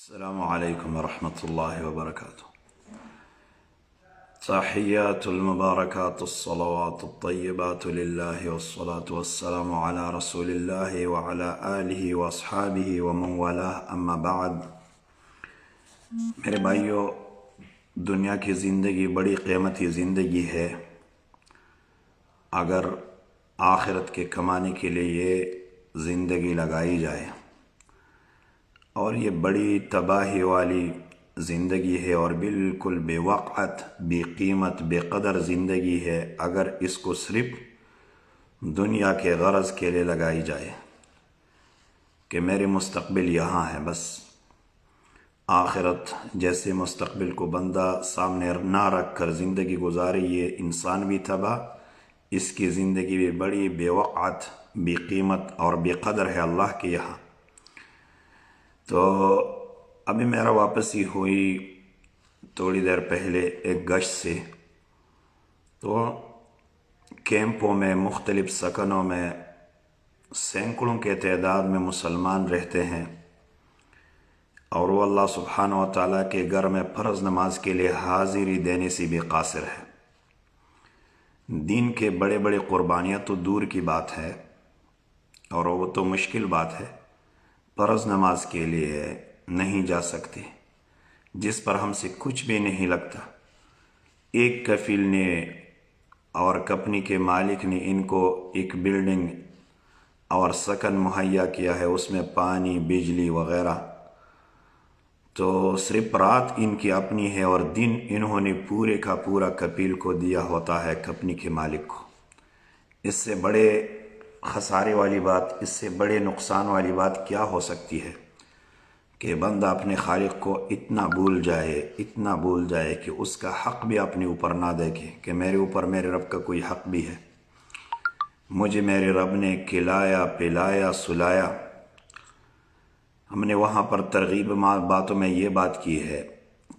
السلام عليكم ورحمة الله وبركاته. تحيات المباركات الصلوات الطيبات لله والصلاة والسلام على رسول الله وعلى آله وأصحابه ومن والاه أما بعد. میرے بھائیو، دنیا کی زندگی بڑی قیمتی زندگی ہے. اگر آخرت کے کمانے کے لیے یہ زندگی لگائی جائے، اور یہ بڑی تباہی والی زندگی ہے اور بالکل بے وقت، بے قیمت، بے قدر زندگی ہے اگر اس کو صرف دنیا کے غرض کے لیے لگائی جائے کہ میرے مستقبل یہاں ہے. بس آخرت جیسے مستقبل کو بندہ سامنے نہ رکھ کر زندگی گزارے، یہ انسان بھی تباہ، اس کی زندگی بھی بڑی بے وقت، بے قیمت اور بے قدر ہے اللہ کے یہاں. تو ابھی میرا واپسی ہوئی تھوڑی دیر پہلے ایک گشت سے. تو کیمپوں میں، مختلف سکنوں میں سینکڑوں کے تعداد میں مسلمان رہتے ہیں، اور وہ اللہ سبحانہ و تعالیٰ کے گھر میں فرض نماز کے لیے حاضری دینے سے بھی قاصر ہے. دین کے بڑے بڑے قربانیاں تو دور کی بات ہے، اور وہ تو مشکل بات ہے، فرض نماز کے لیے نہیں جا سکتے، جس پر ہم سے کچھ بھی نہیں لگتا. ایک کفیل نے اور کمپنی کے مالک نے ان کو ایک بلڈنگ اور سکن مہیا کیا ہے، اس میں پانی، بجلی وغیرہ. تو صرف رات ان کی اپنی ہے اور دن انہوں نے پورے کا پورا کفیل کو دیا ہوتا ہے، کمپنی کے مالک کو. اس سے بڑے خسارے والی بات، اس سے بڑے نقصان والی بات کیا ہو سکتی ہے کہ بندہ اپنے خالق کو اتنا بھول جائے کہ اس کا حق بھی اپنے اوپر نہ دیکھے کہ میرے اوپر میرے رب کا کوئی حق بھی ہے. مجھے میرے رب نے کھلایا، پلایا، سلایا. ہم نے وہاں پر ترغیب باتوں میں یہ بات کی ہے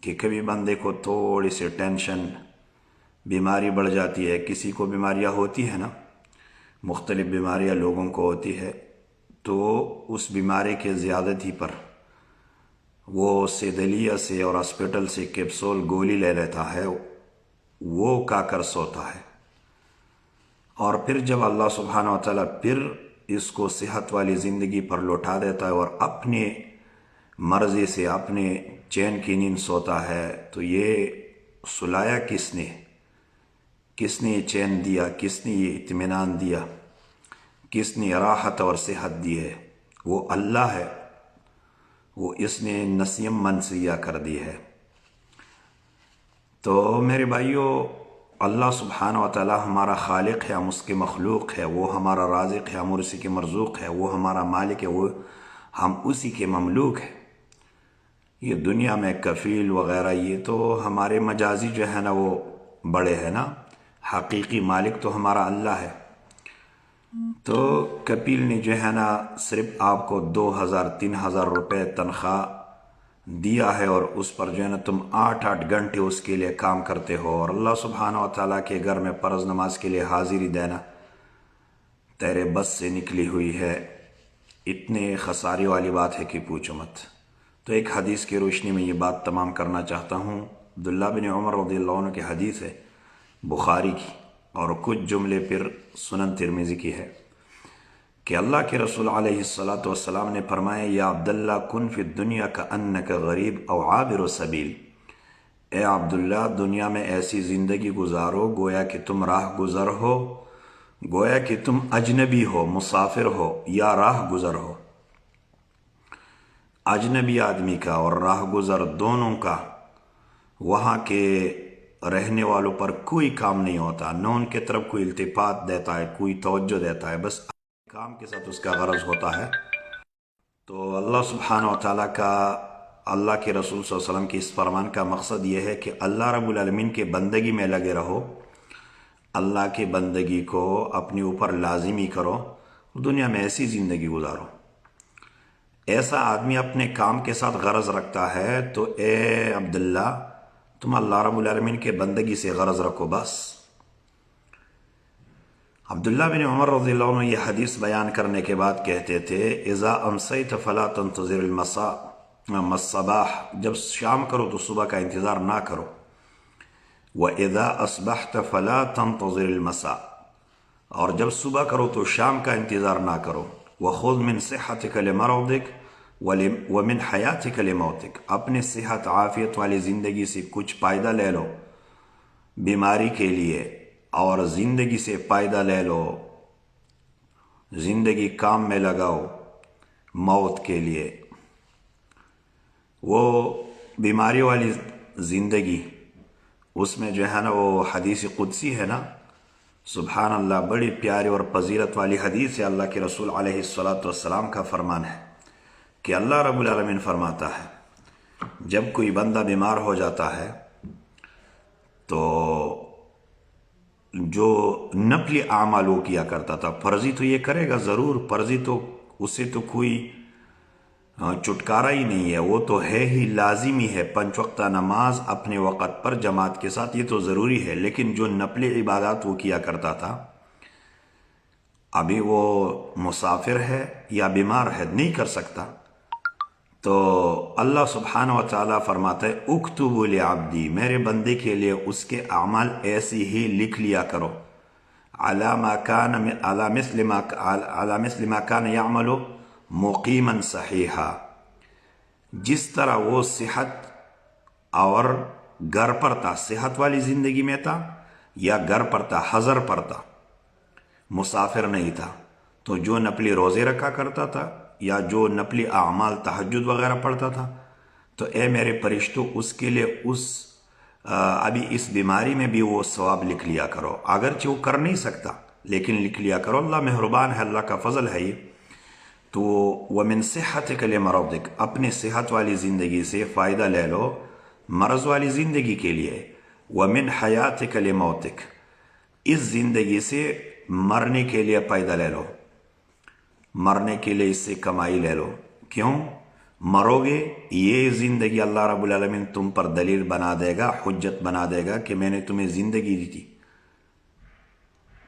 کہ کبھی بندے کو تھوڑی سی ٹینشن، بیماری بڑھ جاتی ہے. کسی کو بیماریاں ہوتی ہے نا، مختلف بیماریاں لوگوں کو ہوتی ہے، تو اس بیماری کے زیادتی پر وہ صیدلیہ سے اور ہاسپٹل سے کیپسول گولی لے لیتا ہے، وہ کھا کر سوتا ہے. اور پھر جب اللہ سبحانہ و تعالیٰ پھر اس کو صحت والی زندگی پر لوٹا دیتا ہے اور اپنے مرضی سے اپنے چین کی نیند سوتا ہے، تو یہ سلایا کس نے یہ چین دیا، کس نے یہ اطمینان دیا، کس نے راحت اور صحت دی ہے؟ وہ اللہ ہے. وہ اس نے نسیم منسیہ کر دی ہے. تو میرے بھائیو، اللہ سبحانہ و تعالی ہمارا خالق ہے، ہم اس کے مخلوق ہے. وہ ہمارا رازق ہے، ہم اسی کے مرزوق ہے. وہ ہمارا مالک ہے، ہم اسی کے مملوک ہیں. یہ دنیا میں کفیل وغیرہ یہ تو ہمارے مجازی جو ہے نا وہ بڑے ہیں نا، حقیقی مالک تو ہمارا اللہ ہے. تو کپیل نے جو ہے نا صرف آپ کو 2,000-3,000 روپے تنخواہ دیا ہے، اور اس پر جو ہے نا تم 8 گھنٹے اس کے لیے کام کرتے ہو، اور اللہ سبحانہ و تعالیٰ کے گھر میں فرض نماز کے لیے حاضری دینا تیرے بس سے نکلی ہوئی ہے. اتنے خسارے والی بات ہے کہ پوچھو مت. تو ایک حدیث کی روشنی میں یہ بات تمام کرنا چاہتا ہوں. عبداللہ بن عمر رضی اللہ عنہ کی حدیث ہے، بخاری کی، اور کچھ جملے پھر سنن ترمذی کی ہے کہ اللہ کے رسول علیہ الصلاۃ نے فرمایا، یا عبداللہ کن فی الدنیا کأنک غریب او عابر سبیل. اے عبداللہ، دنیا میں ایسی زندگی گزارو گویا کہ تم راہ گزر ہو، گویا کہ تم اجنبی ہو، مسافر ہو یا راہ گزر ہو. اجنبی آدمی کا اور راہ گزر دونوں کا وہاں کے رہنے والوں پر کوئی کام نہیں ہوتا، نہ ان کے طرف کوئی التفات دیتا ہے، کوئی توجہ دیتا ہے، بس کام کے ساتھ اس کا غرض ہوتا ہے. تو اللہ سبحانہ و تعالیٰ کا، اللہ کے رسول صلی اللہ علیہ وسلم کی اس فرمان کا مقصد یہ ہے کہ اللہ رب العالمین کے بندگی میں لگے رہو، اللہ کے بندگی کو اپنے اوپر لازمی کرو، دنیا میں ایسی زندگی گزارو. ایسا آدمی اپنے کام کے ساتھ غرض رکھتا ہے تو اے عبداللہ، تم اللہ رب العالمین کے بندگی سے غرض رکھو بس. عبداللہ بن عمر رضی اللہ عنہ یہ حدیث بیان کرنے کے بعد کہتے تھے، اذا امسیت فلا تنتظر المساء، مصباح، جب شام کرو تو صبح کا انتظار نہ کرو. وَإِذَا أَصْبَحْتَ فَلَا تَنْتَظِرِ الْمَسَاءَ، اور جب صبح کرو تو شام کا انتظار نہ کرو. وَخُذْ مِنْ صِحَّتِكَ لِمَرَضِكَ وَمِنْ حَيَاتِكَ لِمَوْتِكَ، اپنے صحت عافیت والی زندگی سے کچھ فائدہ لے لو بیماری کے لیے، اور زندگی سے فائدہ لے لو، زندگی کام میں لگاؤ موت کے لیے. وہ بیماری والی زندگی، اس میں جو ہے نا وہ حدیث قدسی ہے نا، سبحان اللہ، بڑی پیاری اور فضیلت والی حدیث ہے. اللہ کے رسول علیہ السلام کا فرمان ہے کہ اللہ رب العالمین فرماتا ہے جب کوئی بندہ بیمار ہو جاتا ہے تو جو نفلی اعمال وہ کیا کرتا تھا، فرضی تو یہ کرے گا ضرور، فرضی تو اسے تو کوئی چھٹکارا ہی نہیں ہے، وہ تو ہے ہی لازمی ہے. 5 وقتہ نماز اپنے وقت پر جماعت کے ساتھ، یہ تو ضروری ہے. لیکن جو نفلی عبادات وہ کیا کرتا تھا، ابھی وہ مسافر ہے یا بیمار ہے، نہیں کر سکتا، تو اللہ سبحانہ و تعالیٰ فرماتا ہے اکتبوا لعبدی، میرے بندے کے لیے اس کے اعمال ایسی ہی لکھ لیا کرو، علی مثل ما کان یعمل مقیما صحیحا، جس طرح وہ صحت اور گھر پر تھا، صحت والی زندگی میں تھا یا گھر پر تھا، حضر پر تھا، مسافر نہیں تھا، تو جو نفلی روزے رکھا کرتا تھا یا جو نفلی اعمال تہجد وغیرہ پڑھتا تھا، تو اے میرے فرشتوں اس کے لیے ابھی اس بیماری میں بھی وہ ثواب لکھ لیا کرو. اگرچہ وہ کر نہیں سکتا لیکن لکھ لیا کرو، اللہ مہربان ہے، اللہ کا فضل ہے یہ. تو وَمِن صِحَّتِكَ لِمَرَضِكَ، اپنے صحت والی زندگی سے فائدہ لے لو مرض والی زندگی کے لیے. وَمِن حَيَاتِكَ لِمَوْتِكَ، اس زندگی سے مرنے کے لیے فائدہ لے لو، مرنے کے لیے اس سے کمائی لے لو. کیوں مرو گے؟ یہ زندگی اللہ رب العالمین تم پر دلیل بنا دے گا، حجت بنا دے گا کہ میں نے تمہیں زندگی دی تھی،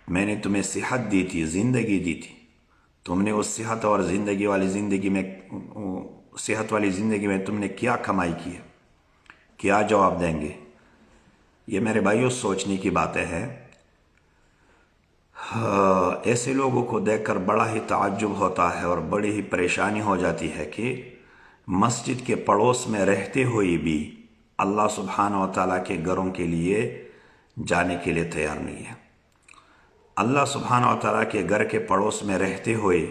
میں نے تمہیں صحت دی تھی، زندگی دی تھی، تم نے اس صحت اور زندگی والی زندگی میں، صحت والی زندگی میں تم نے کیا کمائی کی ہے، کیا جواب دیں گے؟ یہ میرے بھائیوں سوچنے کی باتیں ہیں. ایسے لوگوں کو دیکھ کر بڑا ہی تعجب ہوتا ہے اور بڑی ہی پریشانی ہو جاتی ہے کہ مسجد کے پڑوس میں رہتے ہوئے بھی اللہ سبحانہ و تعالیٰ کے گھروں کے لیے جانے کے لیے تیار نہیں ہے. اللہ سبحانہ و تعالیٰ کے گھر کے پڑوس میں رہتے ہوئے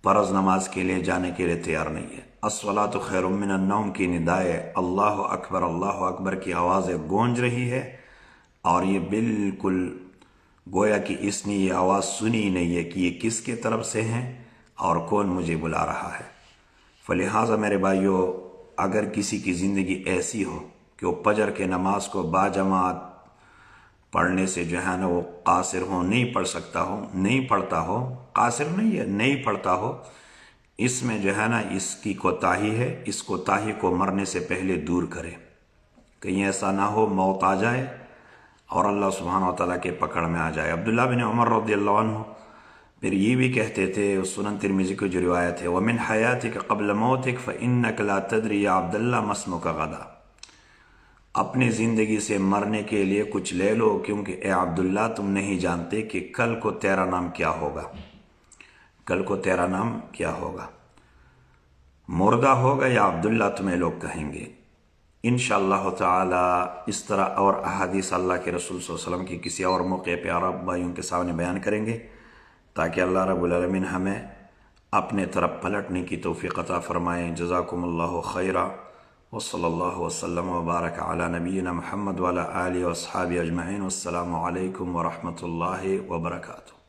فرض نماز کے لیے جانے کے لیے تیار نہیں ہے. الصلاۃ خیر من النوم کی ندائے اللہ اکبر کی آوازیں گونج رہی ہے، اور یہ بالکل گویا کہ اس نے یہ آواز سنی نہیں ہے کہ یہ کس کے طرف سے ہیں اور کون مجھے بلا رہا ہے. فلہٰذا میرے بھائیوں، اگر کسی کی زندگی ایسی ہو کہ وہ فجر کے نماز کو باجماعت پڑھنے سے جو ہے نا وہ قاصر ہو، نہیں پڑھ سکتا ہو، نہیں پڑھتا ہو، قاصر نہیں ہے، نہیں پڑھتا ہو، اس میں جو ہے نا اس کی کوتاہی ہے. اس کوتاہی کو مرنے سے پہلے دور کرے، کہیں ایسا نہ ہو موت آ جائے اور اللہ سبحانہ و تعالیٰ کے پکڑ میں آ جائے. عبداللہ بن عمر رضی اللہ عنہ پھر یہ بھی کہتے تھے، سنن ترمذی کی جو روایت ہے، وَمِنْ حَيَاتِكَ قَبْلَ مَوْتِكَ فَإِنَّكَ لَا تَدْرِي يَا عَبْدَ اللَّهَ مَا اسْمُكَ غَدًا، اپنی زندگی سے مرنے کے لیے کچھ لے لو، کیونکہ اے عبداللہ تم نہیں جانتے کہ کل کو تیرا نام کیا ہوگا، کل کو تیرا نام کیا ہوگا، مردہ ہوگا یا عبداللہ تمہیں لوگ کہیں گے. انشاءاللہ تعالی اس طرح اور احادیث اللہ کے رسول صلی اللہ علیہ وسلم کی کسی اور موقع پہ عرب بھائیوں کے سامنے بیان کریں گے، تاکہ اللہ رب العالمین ہمیں اپنے طرف پلٹنے کی توفیق عطا فرمائیں. جزاکم اللہ خیرا، وصلی اللہ وسلم وبارک علی نبینا محمد وعلی آلہ واصحابہ اجمعین. والسلام علیکم ورحمۃ اللہ وبرکاتہ.